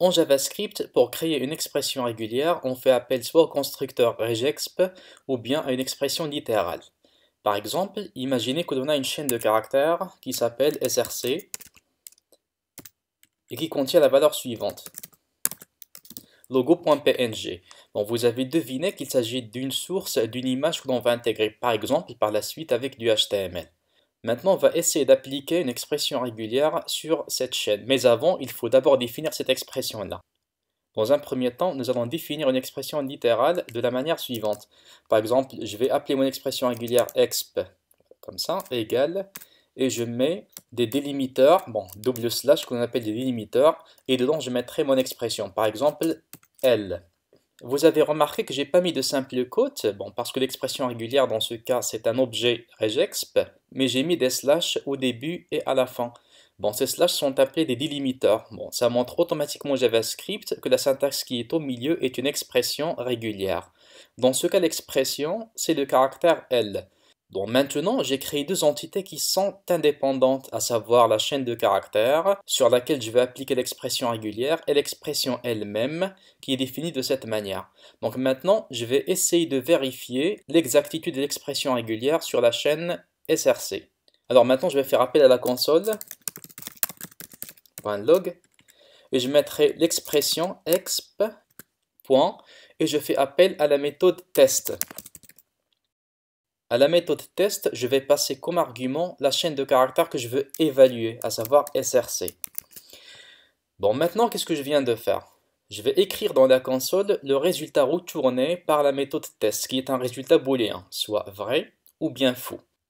En JavaScript, pour créer une expression régulière, on fait appel soit au constructeur regexp ou bien à une expression littérale. Par exemple, imaginez que l'on a une chaîne de caractères qui s'appelle src et qui contient la valeur suivante, logo.png. Bon, vous avez deviné qu'il s'agit d'une source d'une image que l'on va intégrer par exemple par la suite avec du HTML. Maintenant, on va essayer d'appliquer une expression régulière sur cette chaîne. Mais avant, il faut d'abord définir cette expression-là. Dans un premier temps, nous allons définir une expression littérale de la manière suivante. Par exemple, je vais appeler mon expression régulière exp, comme ça, égale, et je mets des délimiteurs, bon, double slash qu'on appelle des délimiteurs, et dedans je mettrai mon expression. Par exemple, L. Vous avez remarqué que j'ai pas mis de simple quote, bon, parce que l'expression régulière dans ce cas c'est un objet regexp, mais j'ai mis des slash au début et à la fin. Bon, ces slash sont appelés des délimiteurs. Bon, ça montre automatiquement JavaScript que la syntaxe qui est au milieu est une expression régulière. Dans ce cas, l'expression c'est le caractère L. Donc maintenant, j'ai créé deux entités qui sont indépendantes, à savoir la chaîne de caractères sur laquelle je vais appliquer l'expression régulière et l'expression elle-même qui est définie de cette manière. Donc maintenant, je vais essayer de vérifier l'exactitude de l'expression régulière sur la chaîne src. Alors maintenant, je vais faire appel à la console.log et je mettrai l'expression exp. Et je fais appel à la méthode test. À la méthode test, je vais passer comme argument la chaîne de caractères que je veux évaluer, à savoir src. Bon, maintenant, qu'est-ce que je viens de faire? Je vais écrire dans la console le résultat retourné par la méthode test, qui est un résultat booléen, soit vrai ou bien faux.